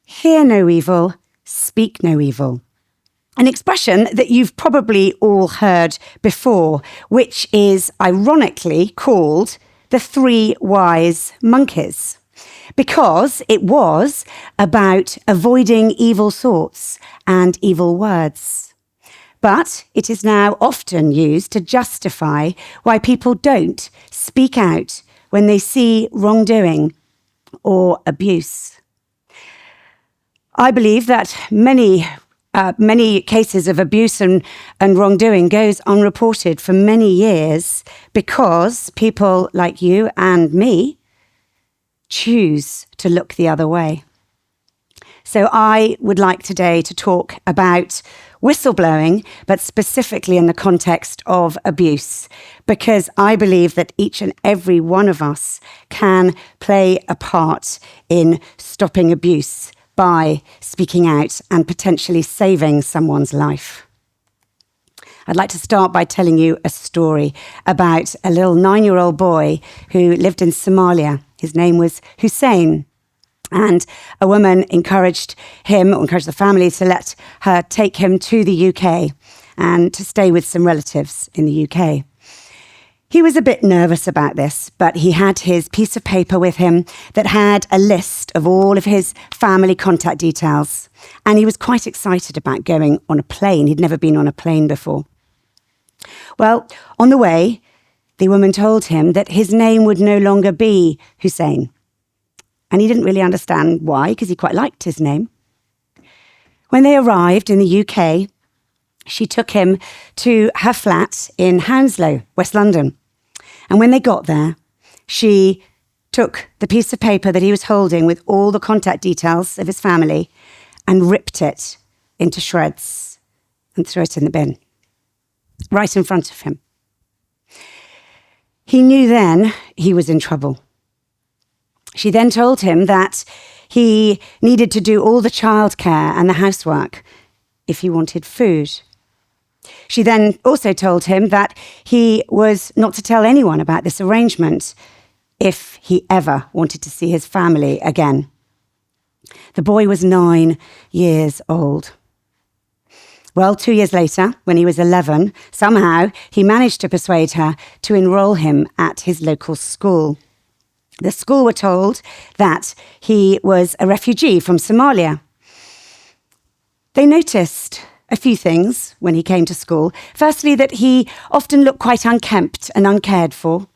hear no evil, speak no evil. An expression that you've probably all heard before, which is ironically called the 3 wise monkeys, because it was about avoiding evil thoughts and evil words. But it is now often used to justify why people don't speak out when they see wrongdoing or abuse. I believe that many cases of abuse and wrongdoing goes unreported for many years because people like you and me choose to look the other way. So I would like today to talk about whistleblowing, but specifically in the context of abuse, because I believe that each and every one of us can play a part in stopping abuse by speaking out and potentially saving someone's life. I'd like to start by telling you a story about a little 9-year-old boy who lived in Somalia. His name was Hussein. And a woman encouraged the family to let her take him to the UK and to stay with some relatives in the UK. He was a bit nervous about this, but he had his piece of paper with him that had a list of all of his family contact details. And he was quite excited about going on a plane. He'd never been on a plane before. Well, on the way, the woman told him that his name would no longer be Hussein. And he didn't really understand why, because he quite liked his name. When they arrived in the UK, she took him to her flat in Hounslow, West London. And when they got there, she took the piece of paper that he was holding with all the contact details of his family and ripped it into shreds and threw it in the bin, right in front of him. He knew then he was in trouble. She then told him that he needed to do all the childcare and the housework if he wanted food. She then also told him that he was not to tell anyone about this arrangement if he ever wanted to see his family again. The boy was 9 years old. Well, 2 years later, when he was 11, somehow he managed to persuade her to enroll him at his local school. The school were told that he was a refugee from Somalia. They noticed a few things when he came to school. Firstly, that he often looked quite unkempt and uncared for.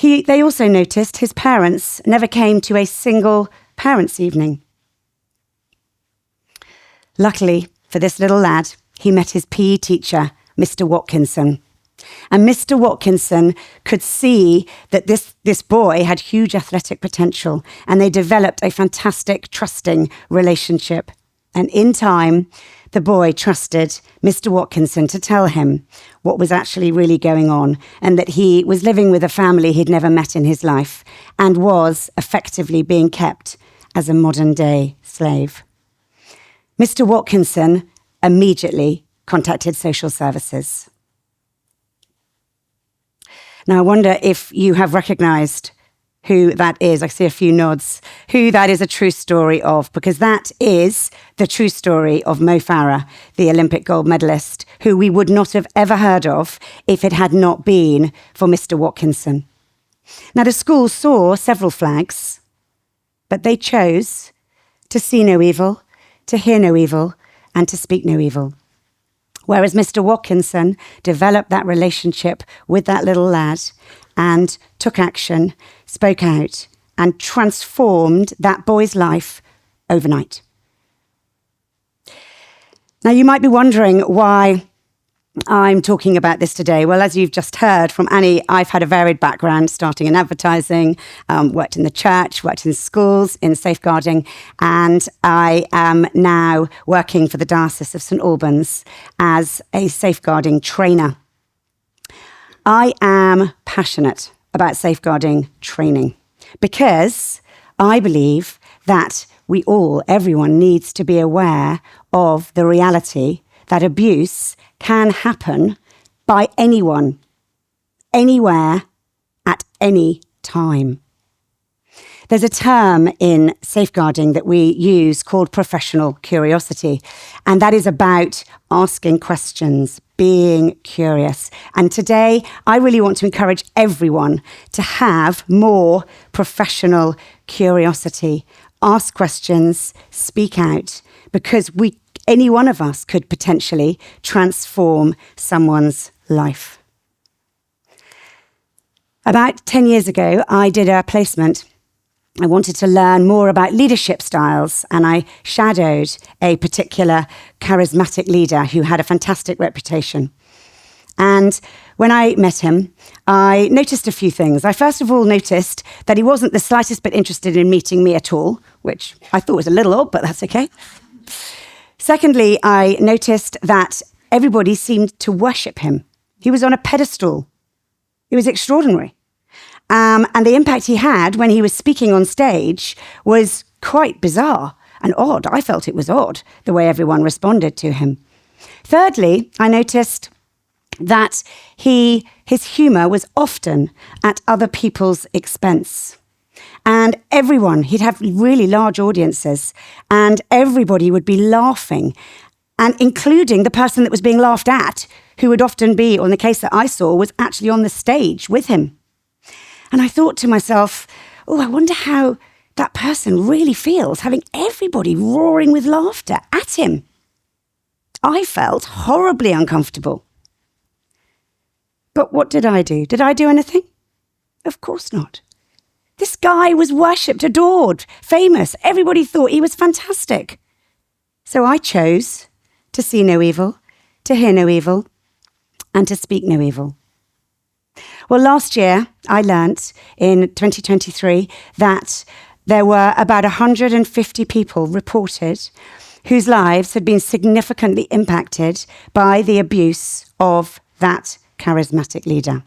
They also noticed his parents never came to a single parents' evening. Luckily for this little lad, he met his PE teacher, Mr. Watkinson. And Mr. Watkinson could see that this boy had huge athletic potential, and they developed a fantastic, trusting relationship. And in time, the boy trusted Mr. Watkinson to tell him what was actually really going on, and that he was living with a family he'd never met in his life and was effectively being kept as a modern-day slave. Mr. Watkinson immediately contacted social services. Now, I wonder if you have recognised who that is. I see a few nods. Who that is a true story of, because that is the true story of Mo Farah, the Olympic gold medalist, who we would not have ever heard of if it had not been for Mr. Watkinson. Now, the school saw several flags, but they chose to see no evil, to hear no evil, and to speak no evil. Whereas Mr. Watkinson developed that relationship with that little lad and took action, spoke out, and transformed that boy's life overnight. Now, you might be wondering why I'm talking about this today. Well, as you've just heard from Annie, I've had a varied background, starting in advertising, worked in the church, worked in schools, in safeguarding, and I am now working for the Diocese of St Albans as a safeguarding trainer. I am passionate about safeguarding training because I believe that everyone needs to be aware of the reality that abuse can happen by anyone, anywhere, at any time. There's a term in safeguarding that we use called professional curiosity, and that is about asking questions, being curious. And today, I really want to encourage everyone to have more professional curiosity. Ask questions, speak out, because any one of us could potentially transform someone's life. About 10 years ago, I did a placement. I wanted to learn more about leadership styles, and I shadowed a particular charismatic leader who had a fantastic reputation. And when I met him, I noticed a few things. I first of all noticed that he wasn't the slightest bit interested in meeting me at all, which I thought was a little odd, but that's okay. Secondly, I noticed that everybody seemed to worship him. He was on a pedestal. It was extraordinary. And the impact he had when he was speaking on stage was quite bizarre and odd. I felt it was odd, the way everyone responded to him. Thirdly, I noticed that his humour was often at other people's expense. And he'd have really large audiences, and everybody would be laughing, and including the person that was being laughed at, who would often be, or in the case that I saw, was actually on the stage with him. And I thought to myself, I wonder how that person really feels, having everybody roaring with laughter at him. I felt horribly uncomfortable. But what did I do? Did I do anything? Of course not. This guy was worshipped, adored, famous. Everybody thought he was fantastic. So I chose to see no evil, to hear no evil, and to speak no evil. Well, last year, I learnt in 2023 that there were about 150 people reported whose lives had been significantly impacted by the abuse of that charismatic leader.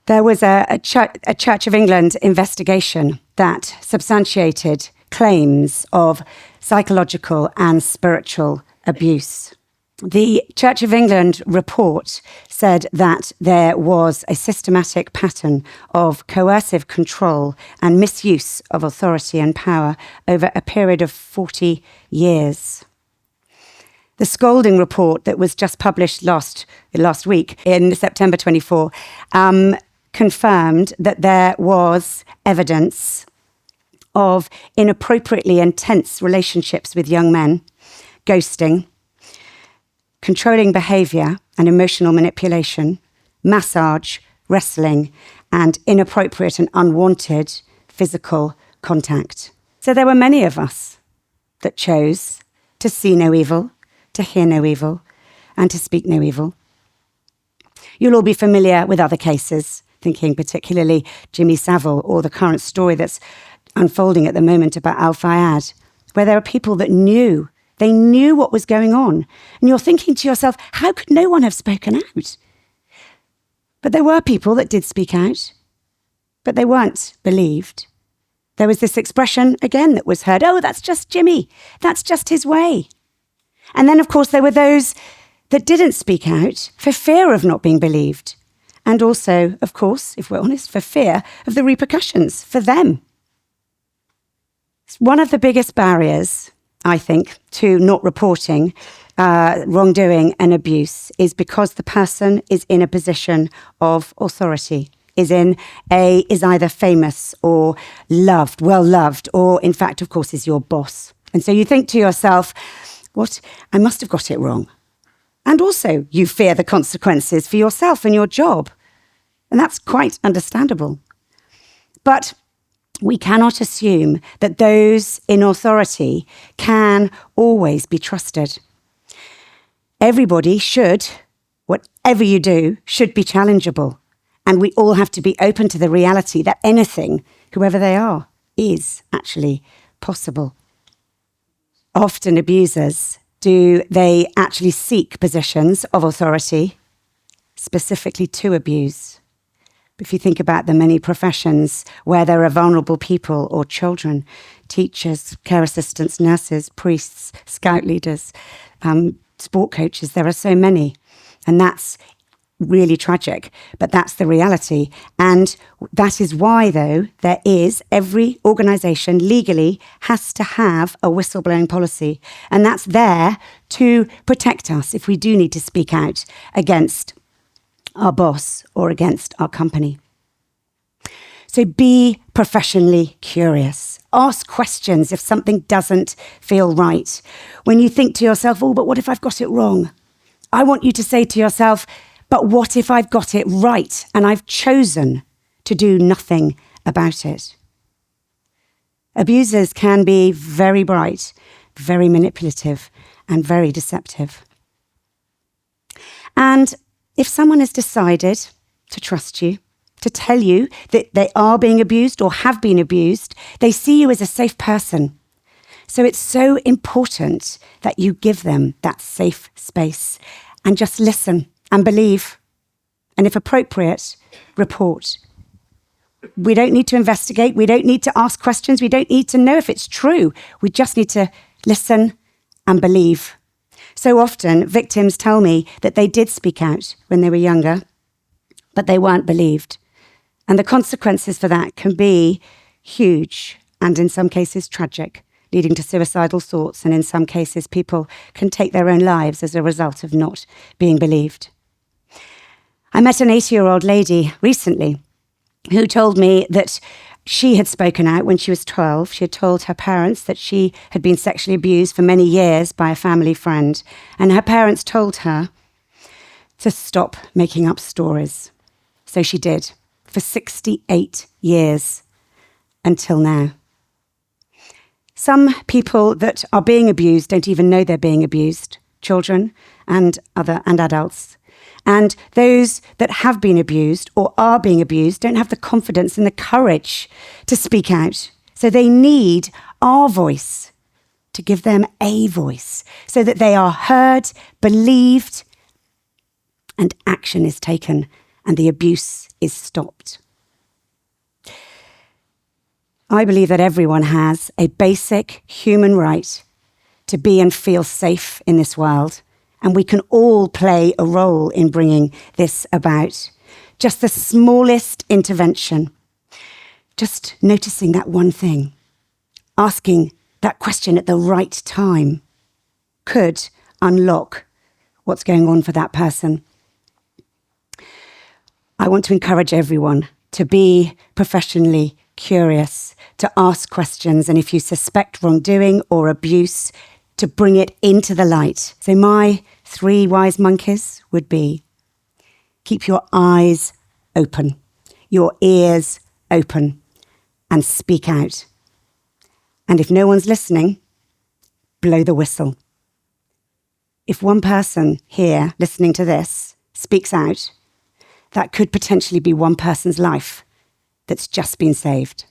There was a Church of England investigation that substantiated claims of psychological and spiritual abuse. The Church of England report said that there was a systematic pattern of coercive control and misuse of authority and power over a period of 40 years. The scolding report that was just published last week in September 24 confirmed that there was evidence of inappropriately intense relationships with young men, ghosting, controlling behaviour and emotional manipulation, massage, wrestling, and inappropriate and unwanted physical contact. So there were many of us that chose to see no evil, to hear no evil, and to speak no evil. You'll all be familiar with other cases, thinking particularly Jimmy Savile or the current story that's unfolding at the moment about Al Fayed, where there are people that knew what was going on. And you're thinking to yourself, how could no one have spoken out? But there were people that did speak out, but they weren't believed. There was this expression, again, that was heard, that's just Jimmy. That's just his way. And then, of course, there were those that didn't speak out for fear of not being believed. And also, of course, if we're honest, for fear of the repercussions for them. One of the biggest barriers, I think, to not reporting wrongdoing and abuse is because the person is in a position of authority, is either famous or loved, well loved, or in fact, of course, is your boss. And so you think to yourself, what? I must have got it wrong. And also you fear the consequences for yourself and your job. And that's quite understandable. But we cannot assume that those in authority can always be trusted. Everybody should, whatever you do, should be challengeable. And we all have to be open to the reality that anything, whoever they are, is actually possible. Often abusers, do they actually seek positions of authority specifically to abuse? If you think about the many professions where there are vulnerable people or children, teachers, care assistants, nurses, priests, scout leaders, sport coaches, there are so many. And that's really tragic, but that's the reality. And that is why, though, every organisation legally has to have a whistleblowing policy. And that's there to protect us if we do need to speak out against our boss or against our company. So be professionally curious. Ask questions if something doesn't feel right. When you think to yourself, oh, but what if I've got it wrong? I want you to say to yourself, but what if I've got it right and I've chosen to do nothing about it? Abusers can be very bright, very manipulative, and very deceptive. And if someone has decided to trust you, to tell you that they are being abused or have been abused, they see you as a safe person. So it's so important that you give them that safe space and just listen and believe, and if appropriate, report. We don't need to investigate. We don't need to ask questions. We don't need to know if it's true. We just need to listen and believe. So often, victims tell me that they did speak out when they were younger, but they weren't believed. And the consequences for that can be huge and in some cases tragic, leading to suicidal thoughts. And in some cases, people can take their own lives as a result of not being believed. I met an 80-year-old lady recently who told me that she had spoken out when she was 12. She had told her parents that she had been sexually abused for many years by a family friend. And her parents told her to stop making up stories. So she did, for 68 years until now. Some people that are being abused don't even know they're being abused, children and adults. And those that have been abused or are being abused don't have the confidence and the courage to speak out. So they need our voice to give them a voice so that they are heard, believed, and action is taken and the abuse is stopped. I believe that everyone has a basic human right to be and feel safe in this world. And we can all play a role in bringing this about. Just the smallest intervention, just noticing that one thing, asking that question at the right time could unlock what's going on for that person. I want to encourage everyone to be professionally curious, to ask questions, and if you suspect wrongdoing or abuse, to bring it into the light. So my 3 wise monkeys would be: keep your eyes open, your ears open, and speak out. And if no one's listening, blow the whistle. If one person here listening to this speaks out, that could potentially be one person's life that's just been saved.